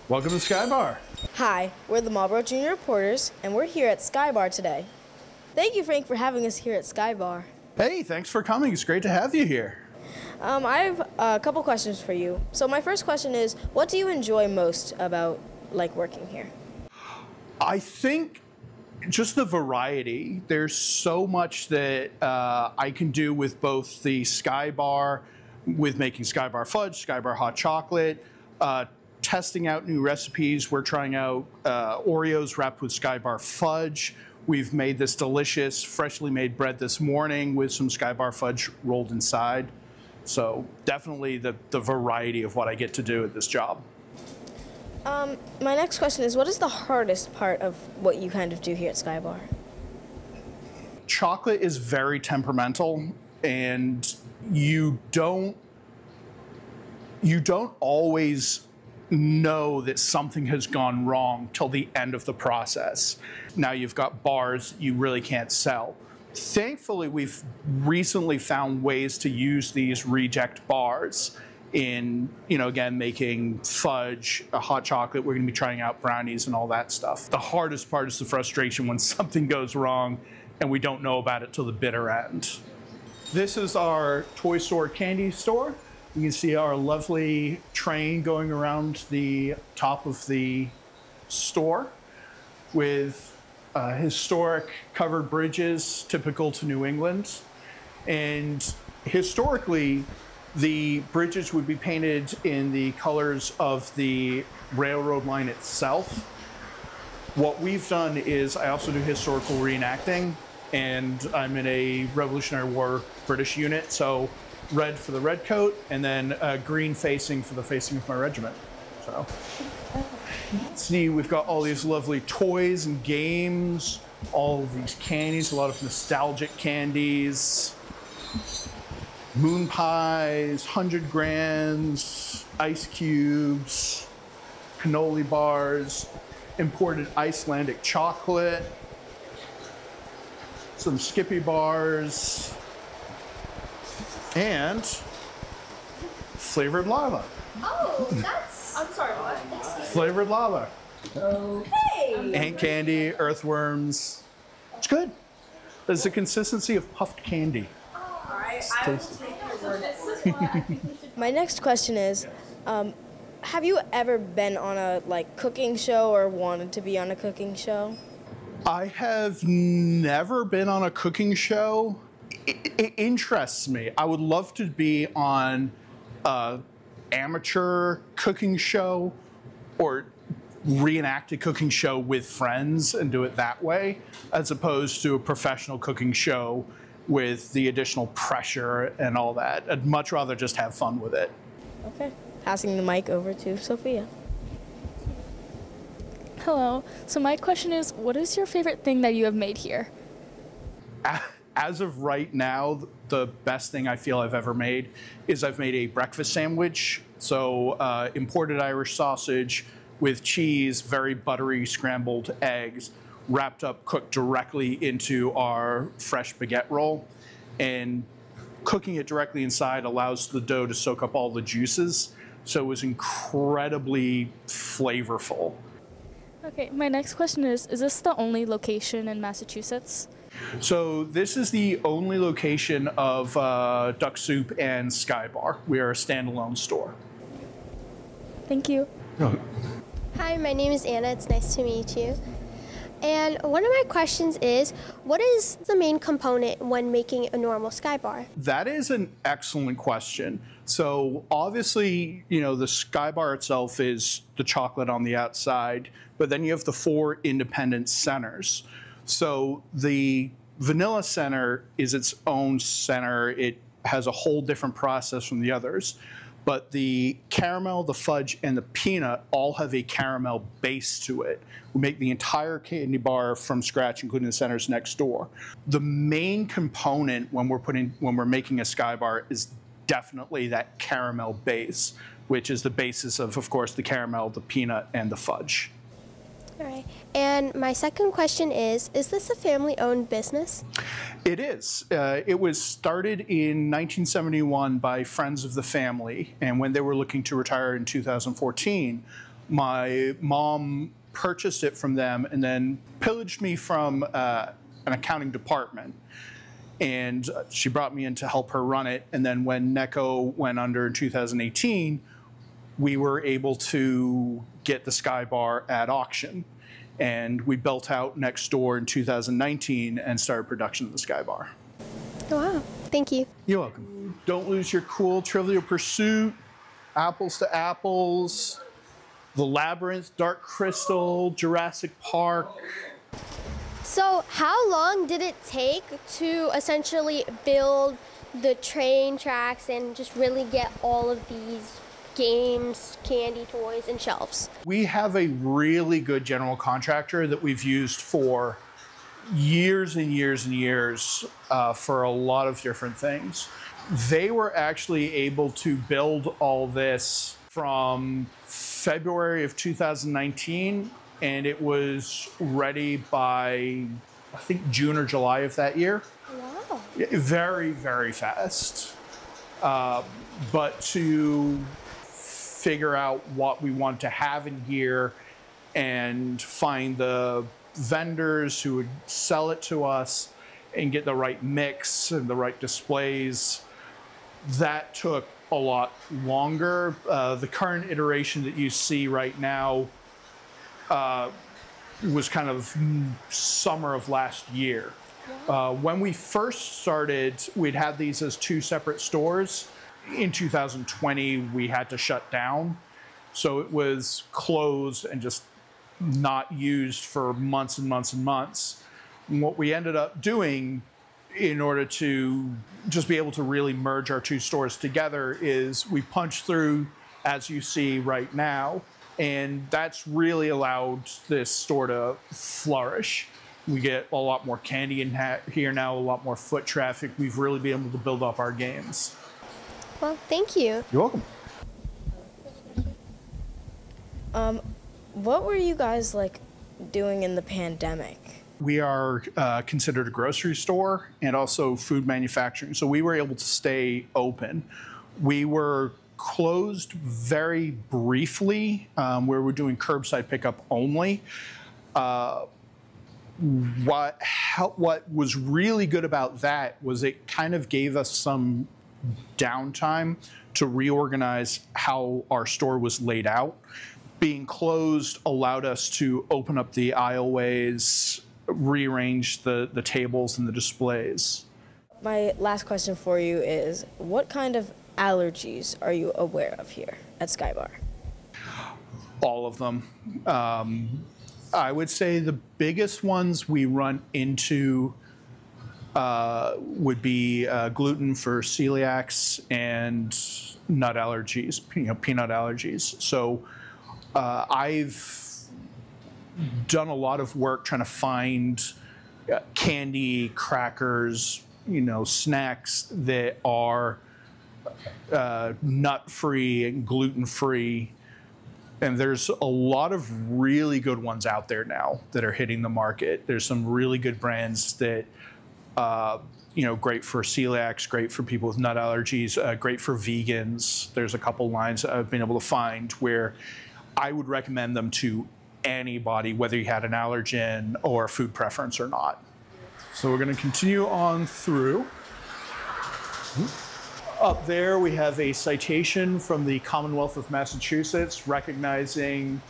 Welcome to Sky Bar. Hi, we're the Marlborough Junior Reporters, and we're here at Sky Bar today. Thank you, Frank, for having us here at Sky Bar. Hey, thanks for coming. It's great to have you here. I have a couple questions for you. So my first question is, what do you enjoy most about working here? I think just the variety. There's so much that I can do with both the Sky Bar, with making Sky Bar fudge, Sky Bar hot chocolate, testing out new recipes. We're trying out Oreos wrapped with Sky Bar fudge. We've made this delicious, freshly made bread this morning with some Sky Bar fudge rolled inside. So definitely the variety of what I get to do at this job. My next question is, what is the hardest part of what you kind of do here at Sky Bar? Chocolate is very temperamental, and you don't always know that something has gone wrong till the end of the process. Now you've got bars you really can't sell. Thankfully, we've recently found ways to use these reject bars in, again, making fudge, hot chocolate. We're going to be trying out brownies and all that stuff. The hardest part is the frustration when something goes wrong and we don't know about it till the bitter end. This is our toy store candy store. You can see our lovely train going around the top of the store with historic covered bridges typical to New England. And historically, the bridges would be painted in the colors of the railroad line itself. What we've done is I also do historical reenacting, and I'm in a Revolutionary War British unit, so red for the red coat, and then green facing for the facing of my regiment. So, see, we've got all these lovely toys and games, all of these candies, a lot of nostalgic candies, moon pies, 100 grands, ice cubes, cannoli bars, imported Icelandic chocolate, some Skippy bars, and flavored lava. Oh, that's... I'm sorry, what? Flavored lava. Okay. Ant candy, earthworms. It's good. There's the consistency of puffed candy. All right, I will take your word for it. My next question is, have you ever been on a cooking show or wanted to be on a cooking show? I have never been on a cooking show. It interests me. I would love to be on an amateur cooking show or reenact a cooking show with friends and do it that way, as opposed to a professional cooking show with the additional pressure and all that. I'd much rather just have fun with it. Okay. Passing the mic over to Sophia. Hello. So my question is, what is your favorite thing that you have made here? As of right now, the best thing I feel I've ever made is I've made a breakfast sandwich. So imported Irish sausage with cheese, very buttery scrambled eggs, wrapped up, cooked directly into our fresh baguette roll. And cooking it directly inside allows the dough to soak up all the juices. So it was incredibly flavorful. Okay, my next question is this the only location in Massachusetts? So this is the only location of Duck Soup and Sky Bar. We are a standalone store. Thank you. Hi, my name is Anna. It's nice to meet you. And one of my questions is, what is the main component when making a normal Sky Bar? That is an excellent question. So obviously, the Sky Bar itself is the chocolate on the outside, but then you have the 4 independent centers. So the vanilla center is its own center. It has a whole different process from the others. But the caramel, the fudge, and the peanut all have a caramel base to it. We make the entire candy bar from scratch, including the centers next door. The main component when we're making a Sky Bar is definitely that caramel base, which is the basis of course, the caramel, the peanut, and the fudge. All right. And my second question is this a family-owned business? It is. It was started in 1971 by friends of the family, and when they were looking to retire in 2014, my mom purchased it from them and then pillaged me from an accounting department. And she brought me in to help her run it, and then when NECO went under in 2018, we were able to get the Sky Bar at auction. And we built out next door in 2019 and started production of the Sky Bar. Wow, thank you. You're welcome. Don't lose your cool Trivial Pursuit, Apples to Apples, The Labyrinth, Dark Crystal, Jurassic Park. So how long did it take to essentially build the train tracks and just really get all of these games, candy, toys, and shelves? We have a really good general contractor that we've used for years and years and years for a lot of different things. They were actually able to build all this from February of 2019, and it was ready by, I think, June or July of that year. Wow. Very, very fast. But to figure out what we want to have in here and find the vendors who would sell it to us and get the right mix and the right displays, that took a lot longer. The current iteration that you see right now was kind of summer of last year. When we first started, we'd had these as 2 separate stores. In 2020, we had to shut down. So it was closed and just not used for months and months and months. And what we ended up doing in order to just be able to really merge our 2 stores together is we punched through, as you see right now, and that's really allowed this store to flourish. We get a lot more candy in here now, a lot more foot traffic. We've really been able to build up our games. Well, thank you. You're welcome. What were you guys doing in the pandemic? We are considered a grocery store and also food manufacturing, so we were able to stay open. We were closed very briefly, where we're doing curbside pickup only. What was really good about that was it kind of gave us some downtime to reorganize how our store was laid out. Being closed allowed us to open up the aisleways, rearrange the tables and the displays. My last question for you is, what kind of allergies are you aware of here at Sky Bar? All of them. I would say the biggest ones we run into would be gluten for celiacs and nut allergies, peanut allergies. So I've done a lot of work trying to find candy, crackers, snacks that are nut-free and gluten-free. And there's a lot of really good ones out there now that are hitting the market. There's some really good brands that, great for celiacs, great for people with nut allergies, great for vegans. There's a couple lines I've been able to find where I would recommend them to anybody, whether you had an allergen or a food preference or not. So we're going to continue on through. Up there, we have a citation from the Commonwealth of Massachusetts recognizing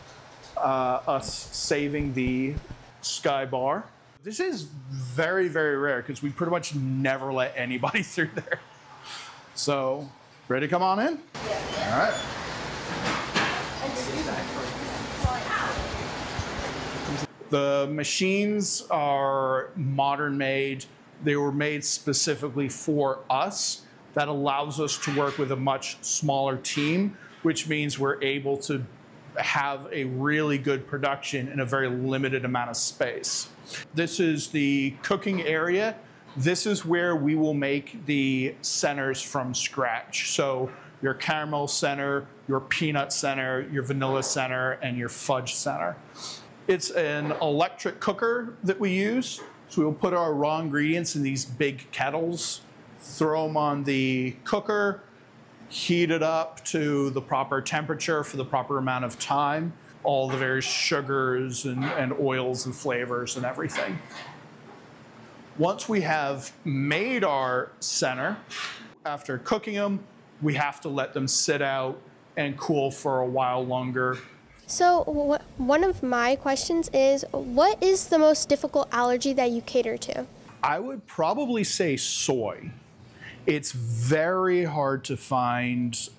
us saving the Sky Bar. This is very, very rare because we pretty much never let anybody through there. So, ready to come on in? Yeah. All right. The machines are modern made. They were made specifically for us. That allows us to work with a much smaller team, which means we're able to have a really good production in a very limited amount of space. This is the cooking area. This is where we will make the centers from scratch. So your caramel center, your peanut center, your vanilla center, and your fudge center. It's an electric cooker that we use. So we'll put our raw ingredients in these big kettles, throw them on the cooker, heat it up to the proper temperature for the proper amount of time, all the various sugars and oils and flavors and everything. Once we have made our center, after cooking them, we have to let them sit out and cool for a while longer. So one of my questions is, what is the most difficult allergy that you cater to? I would probably say soy. It's very hard to find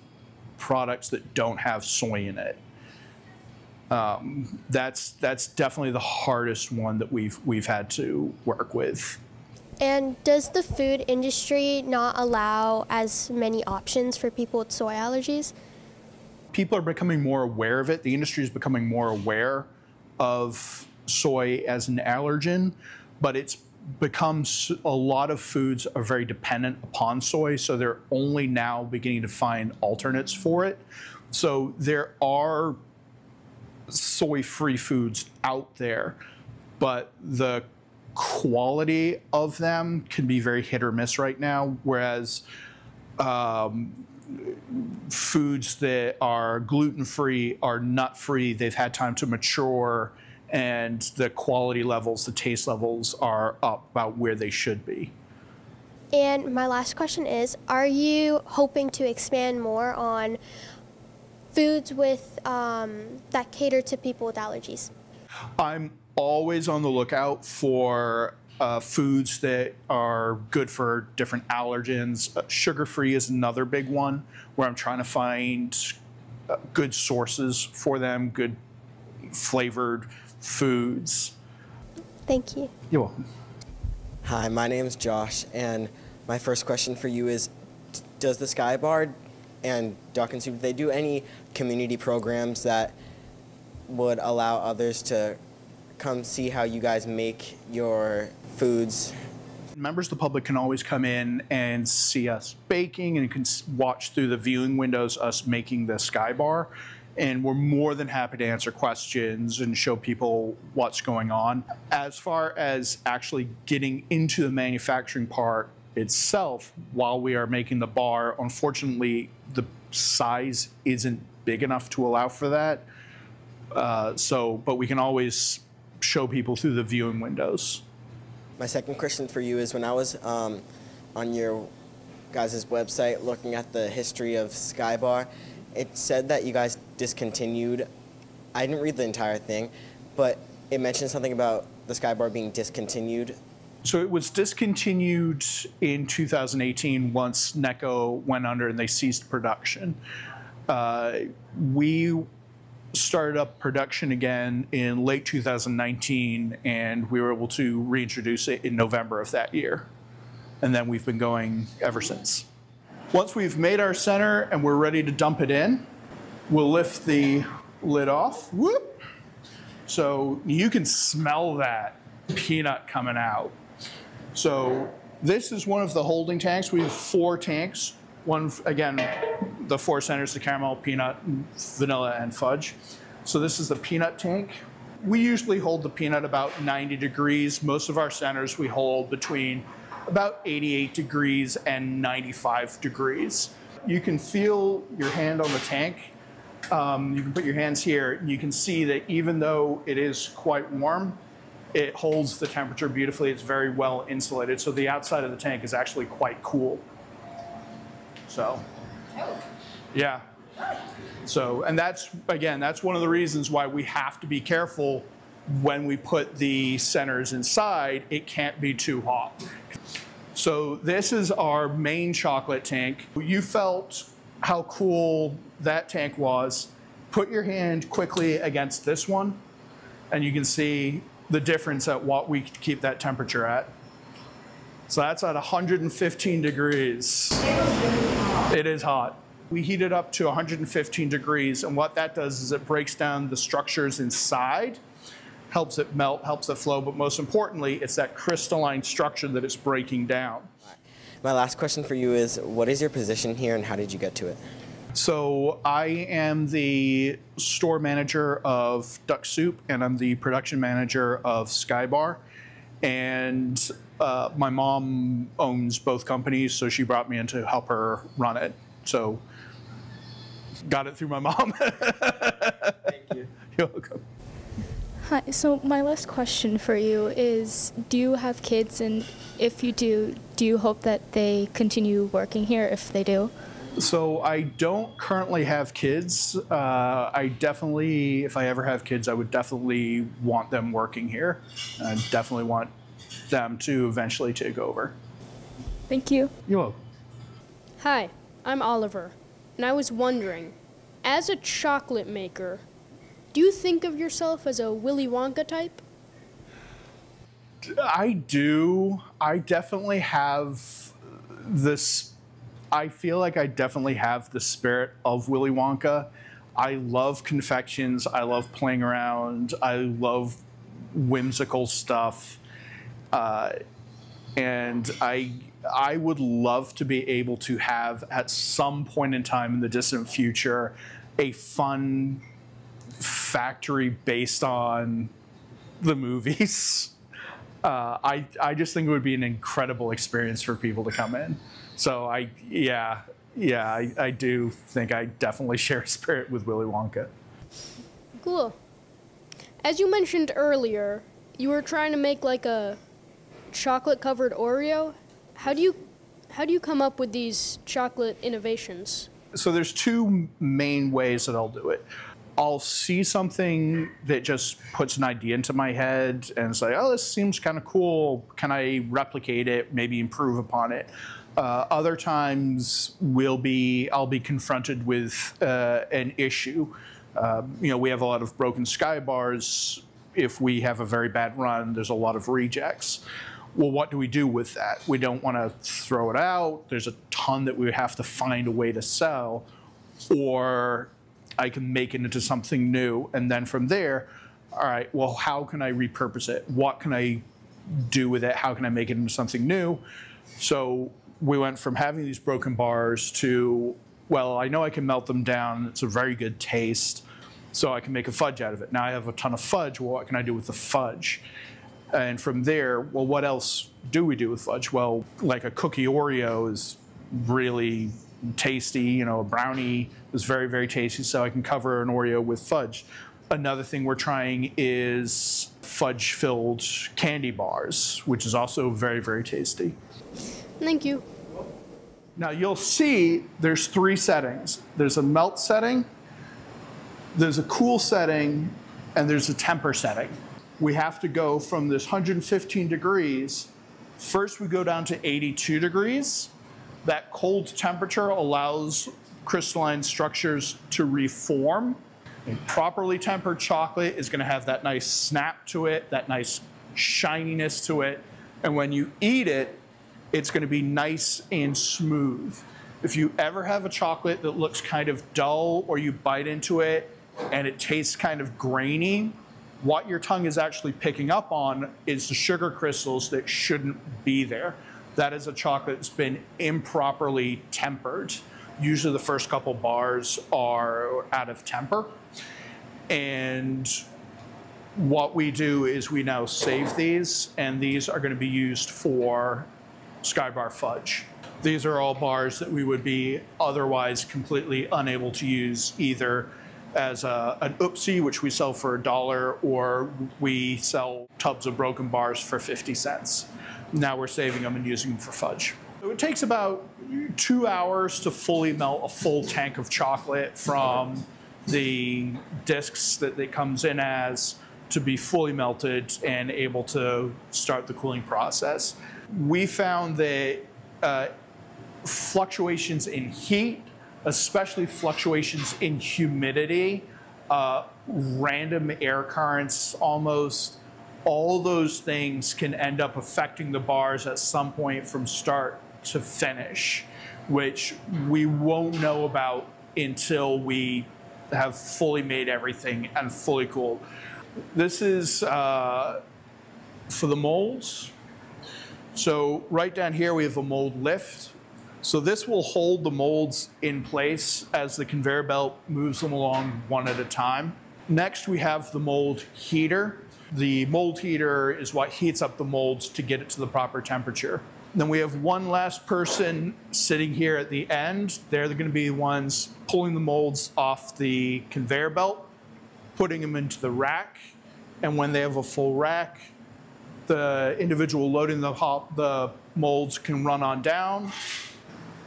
products that don't have soy in it. That's definitely the hardest one that we've had to work with. And does the food industry not allow as many options for people with soy allergies? People are becoming more aware of it. The industry is becoming more aware of soy as an allergen, but it's become a lot of foods are very dependent upon soy, so they're only now beginning to find alternates for it. So there are soy-free foods out there, but the quality of them can be very hit or miss right now, whereas foods that are gluten-free, are nut-free, they've had time to mature, and the quality levels, the taste levels are up about where they should be. And my last question is, are you hoping to expand more on foods with that cater to people with allergies? I'm always on the lookout for foods that are good for different allergens. Sugar-free is another big one where I'm trying to find good sources for them, good flavored foods. Thank you. You're welcome. Hi, my name is Josh, and my first question for you is, does the Sky Bar and Duck and Soup, do they do any community programs that would allow others to come see how you guys make your foods? Members of the public can always come in and see us baking, and can watch through the viewing windows us making the Sky Bar. And we're more than happy to answer questions and show people what's going on. As far as actually getting into the manufacturing part itself, while we are making the bar, unfortunately, the size isn't big enough to allow for that. But we can always show people through the viewing windows. My second question for you is, when I was on your guys' website looking at the history of Sky Bar, it said that you guys discontinued. I didn't read the entire thing, but it mentioned something about the Sky Bar being discontinued. So it was discontinued in 2018 once Necco went under and they ceased production. We started up production again in late 2019, and we were able to reintroduce it in November of that year. And then we've been going ever since. Once we've made our center and we're ready to dump it in, we'll lift the lid off. Whoop. So you can smell that peanut coming out. So this is one of the holding tanks. We have 4 tanks. One, again, the 4 centers, the caramel, peanut, vanilla, and fudge. So this is the peanut tank. We usually hold the peanut about 90 degrees. Most of our centers we hold between about 88 degrees and 95 degrees. You can feel your hand on the tank. You can put your hands here, and you can see that even though it is quite warm, it holds the temperature beautifully. It's very well insulated. So the outside of the tank is actually quite cool. So, yeah. So, and that's, again, that's one of the reasons why we have to be careful when we put the centers inside. It can't be too hot. So this is our main chocolate tank. You felt how cool that tank was. Put your hand quickly against this one, and you can see the difference at what we keep that temperature at. So that's at 115 degrees. It is hot. We heat it up to 115 degrees, and what that does is it breaks down the structures inside, helps it melt, helps it flow, but most importantly, it's that crystalline structure that it's breaking down. My last question for you is, what is your position here and how did you get to it? So I am the store manager of Duck Soup, and I'm the production manager of Sky Bar. And my mom owns both companies, so she brought me in to help her run it. So got it through my mom. Thank you. You're welcome. Hi, so my last question for you is, do you have kids, and if you do you hope that they continue working here if they do? So I don't currently have kids. I definitely, if I ever have kids, I would definitely want them working here. I definitely want them to eventually take over. Thank you. You're welcome. Hi, I'm Oliver, and I was wondering, as a chocolate maker, do you think of yourself as a Willy Wonka type? I do. I definitely have this. I feel like I definitely have the spirit of Willy Wonka. I love confections. I love playing around. I love whimsical stuff. And I would love to be able to have, at some point in time in the distant future, a fun factory based on the movies. I just think it would be an incredible experience for people to come in. So I do think I definitely share a spirit with Willy Wonka. Cool. As you mentioned earlier, you were trying to make like a chocolate-covered Oreo. How do you come up with these chocolate innovations? So there's two main ways that I'll do it. I'll see something that just puts an idea into my head and say, oh, this seems kind of cool. Can I replicate it, maybe improve upon it? Other times I'll be confronted with an issue. We have a lot of broken Sky Bars. If we have a very bad run, there's a lot of rejects. Well, what do we do with that? We don't want to throw it out. There's a ton that we have to find a way to sell, or I can make it into something new. And then from there, all right, well, how can I repurpose it? What can I do with it? How can I make it into something new? So we went from having these broken bars to, well, I know I can melt them down. It's a very good taste, so I can make a fudge out of it. Now I have a ton of fudge. Well, what can I do with the fudge? And from there, well, what else do we do with fudge? Well, like a cookie Oreo is really tasty. A brownie is very, very tasty, so I can cover an Oreo with fudge. Another thing we're trying is fudge-filled candy bars, which is also very, very tasty. Thank you. Now you'll see there's three settings. There's a melt setting, there's a cool setting, and there's a temper setting. We have to go from this 115 degrees. First we go down to 82 degrees. That cold temperature allows crystalline structures to reform. A properly tempered chocolate is going to have that nice snap to it, that nice shininess to it. And when you eat it, it's going to be nice and smooth. If you ever have a chocolate that looks kind of dull, or you bite into it and it tastes kind of grainy, what your tongue is actually picking up on is the sugar crystals that shouldn't be there. That is a chocolate that's been improperly tempered. Usually the first couple bars are out of temper. And what we do is we now save these, and these are going to be used for Sky Bar Fudge. These are all bars that we would be otherwise completely unable to use, either as an oopsie, which we sell for $1, or we sell tubs of broken bars for 50 cents. Now we're saving them and using them for fudge. So it takes about 2 hours to fully melt a full tank of chocolate from the discs that it comes in as to be fully melted and able to start the cooling process. We found that fluctuations in heat, especially fluctuations in humidity, random air currents almost, all those things can end up affecting the bars at some point from start to finish, which we won't know about until we have fully made everything and fully cooled. This is for the molds. So right down here we have a mold lift. So this will hold the molds in place as the conveyor belt moves them along one at a time. Next we have the mold heater. The mold heater is what heats up the molds to get it to the proper temperature. Then we have one last person sitting here at the end. They're going to be the ones pulling the molds off the conveyor belt, putting them into the rack. And when they have a full rack, the individual loading the molds can run on down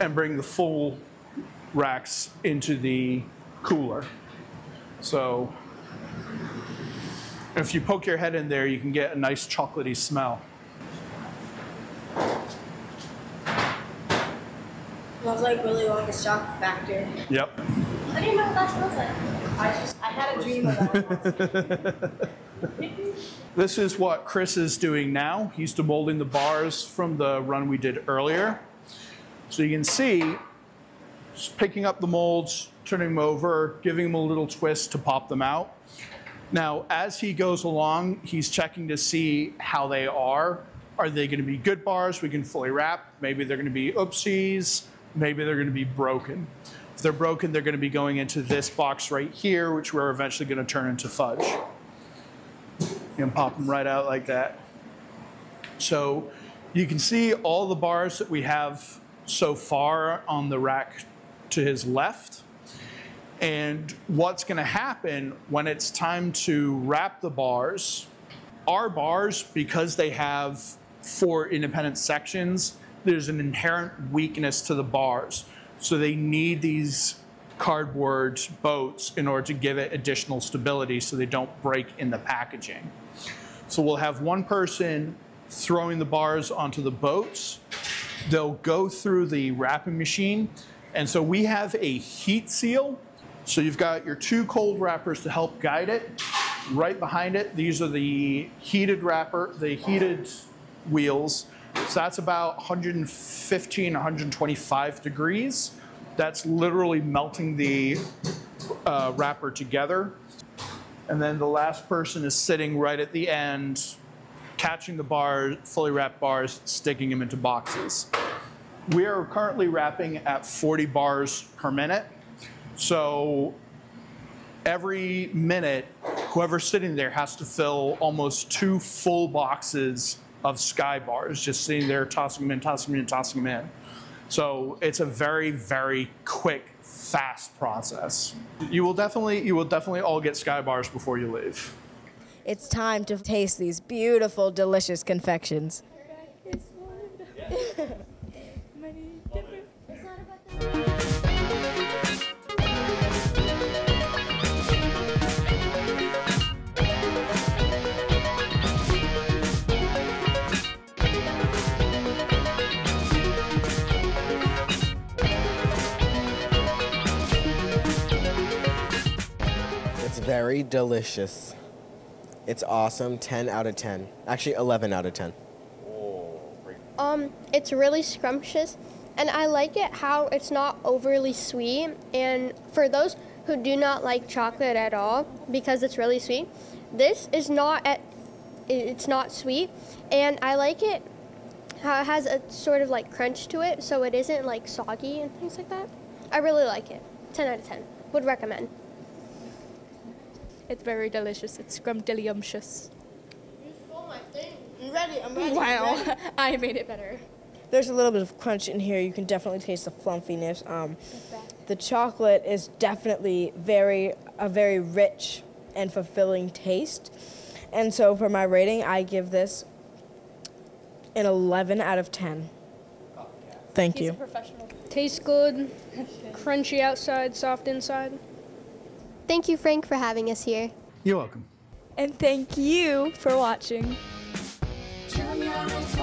and bring the full racks into the cooler. So if you poke your head in there, you can get a nice chocolatey smell. Smells like Willy Wonka's chocolate factory. Yep. I didn't know what that smells like. I had a dream about it. This is what Chris is doing now. He's demolding the bars from the run we did earlier. So you can see, just picking up the molds, turning them over, giving them a little twist to pop them out. Now, as he goes along, he's checking to see how they are. Are they going to be good bars we can fully wrap? Maybe they're going to be oopsies. Maybe they're going to be broken. If they're broken, they're going to be going into this box right here, which we're eventually going to turn into fudge. You can pop them right out like that. So you can see all the bars that we have so far on the rack to his left. And what's going to happen when it's time to wrap the bars, our bars, because they have 4 independent sections, there's an inherent weakness to the bars. So they need these cardboard boats in order to give it additional stability so they don't break in the packaging. So we'll have one person throwing the bars onto the boats. They'll go through the wrapping machine. And so we have a heat seal. So you've got your 2 cold wrappers to help guide it. Right behind it, these are the heated wheels. So that's about 115, 125 degrees. That's literally melting the wrapper together. And then the last person is sitting right at the end, catching the bars, fully wrapped bars, sticking them into boxes. We are currently wrapping at 40 bars per minute. So every minute, whoever's sitting there has to fill almost 2 full boxes of Sky bars, just sitting there tossing them in, tossing them in, tossing them in. So it's a very, very quick, fast process. You will definitely all get Sky bars before you leave. It's time to taste these beautiful, delicious confections. Very delicious. It's awesome. 10 out of 10. Actually, 11 out of 10. It's really scrumptious, and I like it how it's not overly sweet. And for those who do not like chocolate at all, because it's really sweet, this is it's not sweet, and I like it how it has a sort of like crunch to it, so it isn't like soggy and things like that. I really like it. 10 out of 10. Would recommend. It's very delicious. It's scrumptious. You stole my thing. I'm ready. Wow, I'm ready. I made it better. There's a little bit of crunch in here. You can definitely taste the fluffiness. The chocolate is definitely a very rich and fulfilling taste. And so for my rating, I give this an 11 out of 10. Thank you. Tastes good, crunchy outside, soft inside. Thank you, Frank, for having us here. You're welcome. And thank you for watching. Junior is